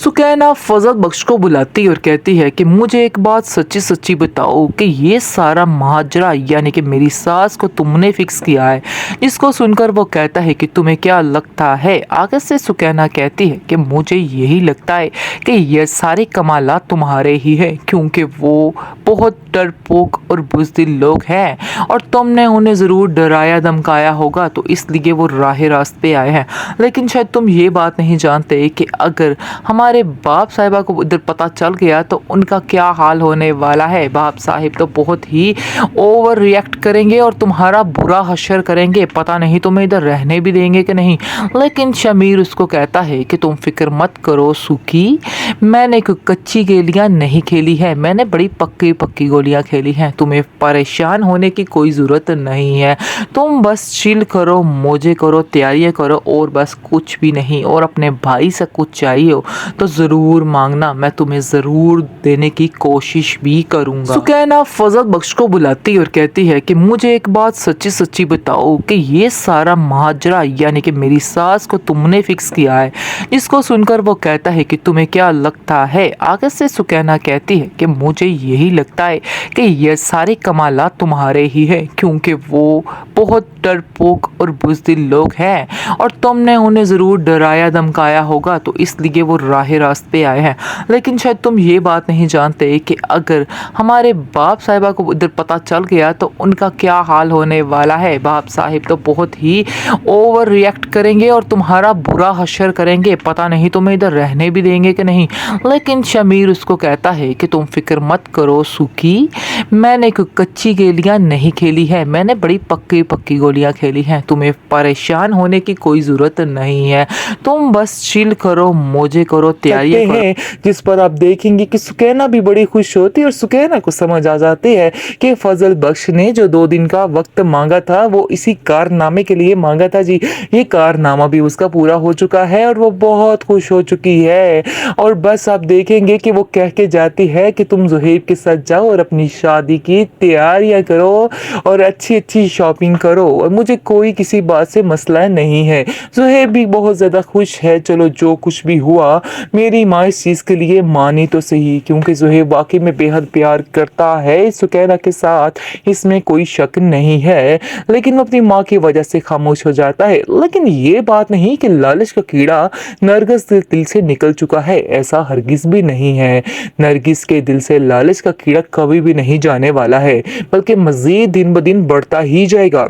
सुकैना फजल बख्श को बुलाती और कहती है कि मुझे एक बात सच्ची सच्ची बताओ कि ये सारा माजरा यानी कि मेरी सास को तुमने फिक्स किया है। जिसको सुनकर वो कहता है कि तुम्हें क्या लगता है। आगे से सुकैना कहती है कि मुझे यही लगता है कि ये सारे कमाल तुम्हारे ही हैं, क्योंकि वो बहुत डरपोक और बुज़दिल लोग हैं और तुमने उन्हें ज़रूर डराया धमकाया होगा, तो इसलिए वो राह रास्त पे आए हैं। लेकिन शायद तुम ये बात नहीं जानते कि अगर हमारे बाप साहिबा को इधर पता चल गया तो उनका क्या हाल होने वाला है। बाप साहिब तो बहुत ही ओवर रिएक्ट करेंगे और तुम्हारा बुरा हशर करेंगे, पता नहीं तुम्हें इधर रहने भी देंगे कि नहीं। लेकिन शमीर उसको कहता है कि तुम फिक्र मत करो सुखी, मैंने कोई कच्ची गोलियां नहीं खेली है, मैंने बड़ी पक्की पक्की गोलियां खेली हैं। तुम्हें परेशान होने की कोई ज़रूरत नहीं है, तुम बस चिल करो, मौजे करो, तैयारियां करो और बस कुछ भी नहीं। और अपने भाई से कुछ चाहिए हो तो ज़रूर मांगना, मैं तुम्हें ज़रूर देने की कोशिश भी करूँगा। सुकैना फजल बख्श को बुलाती और कहती है कि मुझे एक बात सच्ची सच्ची बताओ कि ये सारा माजरा यानी कि मेरी सास को तुमने फिक्स किया है। जिसको सुनकर वो कहता है कि तुम्हें क्या लगता है। आगे से सुकैना कहती है कि मुझे यही लगता है कि ये सारे कमाल तुम्हारे ही हैं, क्योंकि वो बहुत डरपोक और बुज़दिल लोग हैं और तुमने उन्हें ज़रूर डराया धमकाया होगा, तो इसलिए वो राह रास्त पे आए हैं। लेकिन शायद तुम ये बात नहीं जानते कि अगर हमारे बाप साहिबा को इधर पता चल गया तो उनका क्या हाल होने वाला है। बाप साहिब तो बहुत ही ओवर रिएक्ट करेंगे और तुम्हारा बुरा हशर करेंगे, पता नहीं तुम्हें इधर रहने भी देंगे कि नहीं। लेकिन शमीर उसको कहता है कि तुम फिक्र मत करो सुखी, मैंने कोई कच्ची गोलियां नहीं खेली है, मैंने बड़ी पक्की पक्की गोलियां खेली हैं। तुम्हें परेशान होने की कोई ज़रूरत नहीं है, तुम बस चिल करो, मौजे करो, तैयारी हैं। जिस पर आप देखेंगे कि सुकैना भी बड़ी खुश होती है और सुकैना को समझ आ जाती है कि फजल बख्श ने जो 2 दिन का वक्त मांगा था वो इसी कारनामे के लिए मांगा था जी। ये कारनामा भी उसका पूरा हो चुका है और वो बहुत खुश हो चुकी है। और बस आप देखेंगे कि वो कह के जाती है कि तुम ज़ुहैब के साथ जाओ और अपनी शादी की तैयारियां करो और अच्छी अच्छी शॉपिंग करो और मुझे कोई किसी बात से मसला नहीं है। ज़ुहैब भी बहुत ज़्यादा खुश है। चलो जो कुछ भी हुआ मेरी माँ इस चीज़ के लिए मानी तो सही, क्योंकि ज़ुहैब वाकई में बेहद प्यार करता है सुकैना के साथ, इसमें कोई शक नहीं है। लेकिन वो अपनी माँ की वजह से खामोश हो जाता है। लेकिन ये बात नहीं कि लालच का कीड़ा नरगिस के दिल से निकल चुका है, ऐसा हरगिज भी नहीं है। नरगिस के दिल से लालच का कीड़ा कभी भी नहीं जाने वाला है, बल्कि मज़ीद दिन ब दिन बढ़ता ही जाएगा,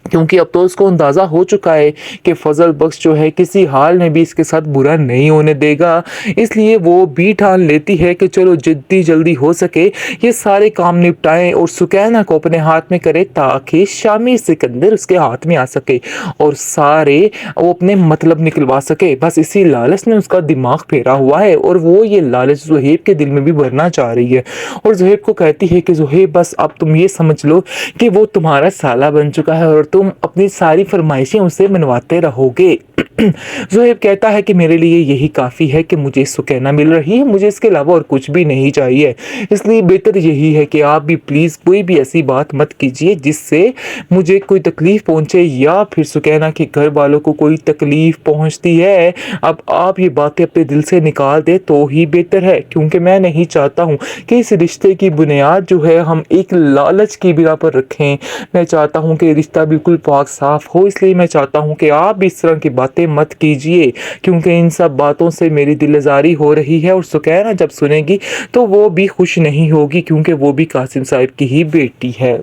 क्योंकि अब तो उसको अंदाज़ा हो चुका है कि फजल बख्श जो है किसी हाल में भी इसके साथ बुरा नहीं होने देगा। इसलिए वो भी ठान लेती है कि चलो जितनी जल्दी हो सके ये सारे काम निपटाएं और सुकैना को अपने हाथ में करे, ताकि शामी सिकंदर उसके हाथ में आ सके और सारे वो अपने मतलब निकलवा सके। बस इसी लालच ने उसका दिमाग फेरा हुआ है और वो ये लालच ज़ुहैब के दिल में भी भरना चाह रही है। और ज़ुहैब को कहती है कि ज़ुहैब बस अब तुम ये समझ लो कि वो तुम्हारा साला बन चुका है और तुम अपनी सारी फरमाइशें उससे मनवाते रहोगे। ज़ुहैब कहता है कि मेरे लिए यही काफ़ी है कि मुझे सुकैना मिल रही है, मुझे इसके अलावा और कुछ भी नहीं चाहिए। इसलिए बेहतर यही है कि आप भी प्लीज़ कोई भी ऐसी बात मत कीजिए जिससे मुझे कोई तकलीफ़ पहुँचे या फिर सुकैना के घर वालों को कोई तकलीफ़ पहुँचती है। अब आप ये बातें अपने दिल से निकाल दे तो ही बेहतर है, क्योंकि मैं नहीं चाहता हूँ कि इस रिश्ते की बुनियाद जो है हम एक लालच की बिना पर रखें। मैं चाहता हूँ कि रिश्ता बिल्कुल पाक साफ़ हो, इसलिए मैं चाहता हूँ कि आप भी इस तरह की बातें मत कीजिए, क्योंकि इन सब बातों से मेरी दिलज़ारी हो रही है। और सुकैना जब सुनेगी तो वो भी खुश नहीं होगी, क्योंकि वो भी कासिम साहब की ही बेटी है।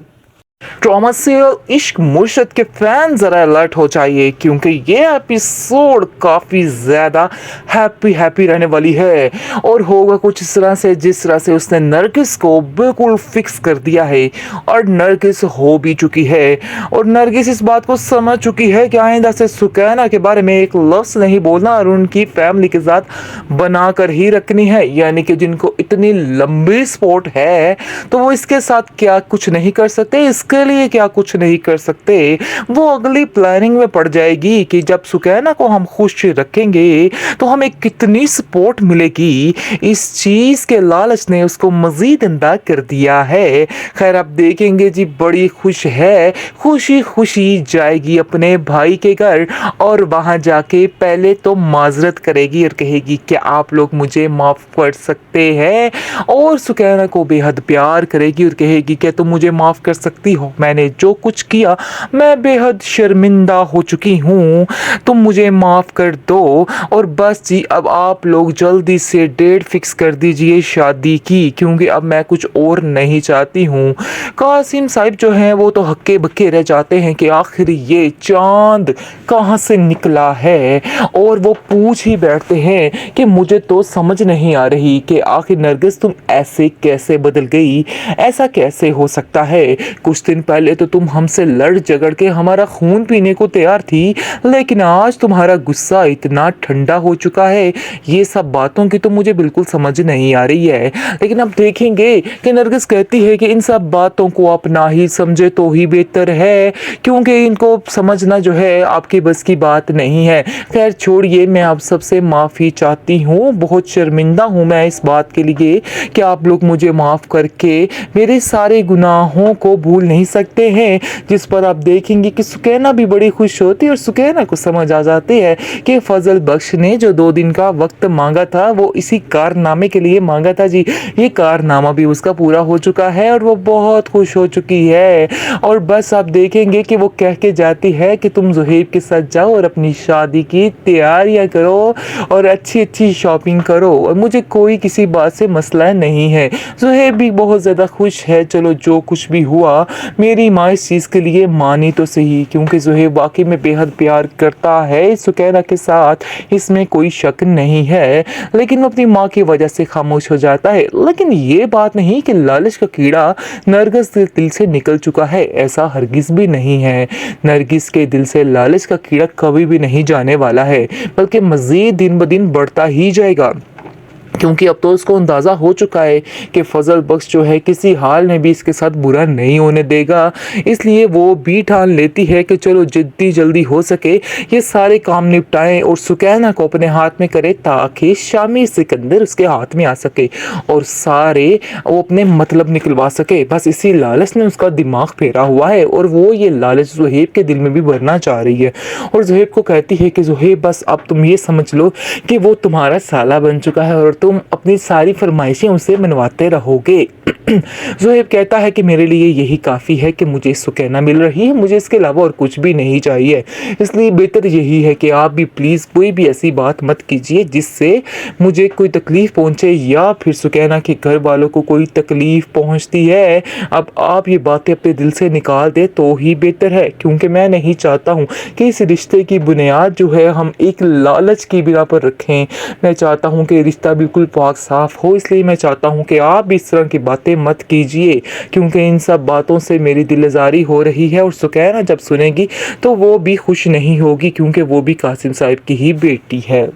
ड्रामा सीरियल इश्क मुर्शद के फैन ज़रा अलर्ट हो जाइए, क्योंकि ये एपिसोड काफ़ी ज़्यादा हैप्पी रहने वाली है और होगा कुछ इस तरह से जिस तरह से उसने नरगिस को बिल्कुल फिक्स कर दिया है और नरगिस हो भी चुकी है और नरगिस इस बात को समझ चुकी है कि आइंदा से सुकैना के बारे में एक लफ्ज़ नहीं बोलना और उनकी फैमिली के साथ बना कर ही रखनी है। यानी कि जिनको इतनी लंबी सपोर्ट है तो वो इसके साथ क्या कुछ नहीं कर सकते। इस उसके लिए क्या कुछ नहीं कर सकते। वो अगली प्लानिंग में पड़ जाएगी कि जब सुकैना को हम खुश रखेंगे तो हमें कितनी सपोर्ट मिलेगी। इस चीज़ के लालच ने उसको मज़ीद अंधा कर दिया है। खैर आप देखेंगे जी, बड़ी खुश है, खुशी खुशी जाएगी अपने भाई के घर और वहाँ जाके पहले तो माजरत करेगी और कहेगी कि आप लोग मुझे माफ़ कर सकते हैं, और सुकैना को बेहद प्यार करेगी और कहेगी कि तुम मुझे माफ़ कर सकती हो, मैंने जो कुछ किया मैं बेहद शर्मिंदा हो चुकी हूँ, तुम मुझे माफ़ कर दो। और बस जी, अब आप लोग जल्दी से डेट फिक्स कर दीजिए शादी की, क्योंकि अब मैं कुछ और नहीं चाहती हूँ। कासिम साहब जो हैं वो तो हक्के बक्के रह जाते हैं कि आखिर ये चांद कहाँ से निकला है, और वो पूछ ही बैठते हैं कि मुझे तो समझ नहीं आ रही कि आखिर नरगिस तुम ऐसे कैसे बदल गई, ऐसा कैसे हो सकता है। कुछ दिन पहले तो तुम हमसे लड़ झगड़ के हमारा खून पीने को तैयार थी, लेकिन आज तुम्हारा गुस्सा इतना ठंडा हो चुका है। ये सब बातों की तो मुझे बिल्कुल समझ नहीं आ रही है। लेकिन अब देखेंगे कि नरगिस कहती है कि इन सब बातों को आप ना ही समझे तो ही बेहतर है, क्योंकि इनको समझना जो है आपकी बस की बात नहीं है। खैर छोड़िए, मैं आप सबसे माफ़ी चाहती हूँ, बहुत शर्मिंदा हूँ मैं इस बात के लिए कि आप लोग मुझे माफ़ करके मेरे सारे गुनाहों को भूल नहीं सकते हैं। जिस पर आप देखेंगे कि सुकैना भी बड़ी खुश होती है और सुकैना को समझ आ जाती है कि फजल बख्श ने जो 2 दिन का वक्त मांगा था वो इसी कारनामे के लिए मांगा था जी। ये कारनामा भी उसका पूरा हो चुका है और वो बहुत खुश हो चुकी है। और बस आप देखेंगे कि वो कह के जाती है कि तुम ज़ुहैब के साथ जाओ और अपनी शादी की तैयारियां करो और अच्छी अच्छी शॉपिंग करो, और मुझे कोई किसी बात से मसला नहीं है। ज़ुहैब भी बहुत ज़्यादा खुश है। चलो जो कुछ भी हुआ, मेरी माँ इस चीज़ के लिए मानी तो सही, क्योंकि ज़ुहैब वाकई में बेहद प्यार करता है सुकैना के साथ, इसमें कोई शक नहीं है। लेकिन वो अपनी माँ की वजह से खामोश हो जाता है। लेकिन ये बात नहीं कि लालच का कीड़ा नरगिस के दिल से निकल चुका है, ऐसा हरगिज़ भी नहीं है। नरगिस के दिल से लालच का कीड़ा कभी भी नहीं जाने वाला है, बल्कि मज़ीद दिन ब दिन बढ़ता ही जाएगा, क्योंकि अब तो उसको अंदाज़ा हो चुका है कि फजल बख्श जो है किसी हाल में भी इसके साथ बुरा नहीं होने देगा। इसलिए वो भी ठान लेती है कि चलो जितनी जल्दी हो सके ये सारे काम निपटाएं और सुकैना को अपने हाथ में करे, ताकि शामी सिकंदर उसके हाथ में आ सके और सारे वो अपने मतलब निकलवा सके। बस इसी लालच ने उसका दिमाग फेरा हुआ है, और वो ये लालच ज़ुहैब के दिल में भी भरना चाह रही है। और ज़ुहैब को कहती है कि ज़ुहैब बस अब तुम ये समझ लो कि वो तुम्हारा साला बन चुका है और तुम अपनी सारी फरमाइशें उसे मनवाते रहोगे। ज़ुहैब कहता है कि मेरे लिए यही काफ़ी है कि मुझे सुकैना मिल रही है, मुझे इसके अलावा और कुछ भी नहीं चाहिए। इसलिए बेहतर यही है कि आप भी प्लीज़ कोई भी ऐसी बात मत कीजिए जिससे मुझे कोई तकलीफ़ पहुँचे या फिर सुकैना के घर वालों को कोई तकलीफ़ पहुँचती है। अब आप ये बातें अपने दिल से निकाल दें तो ही बेहतर है, क्योंकि मैं नहीं चाहता हूँ कि इस रिश्ते की बुनियाद जो है हम एक लालच की बिना पर रखें। मैं चाहता हूँ कि रिश्ता बिल्कुल पाक साफ़ हो, इसलिए मैं चाहता हूँ कि आप भी इस तरह की बातें मत कीजिए, क्योंकि इन सब बातों से मेरी दिलज़ारी हो रही है। और सुकैना जब सुनेगी तो वो भी खुश नहीं होगी, क्योंकि वो भी कासिम साहब की ही बेटी है।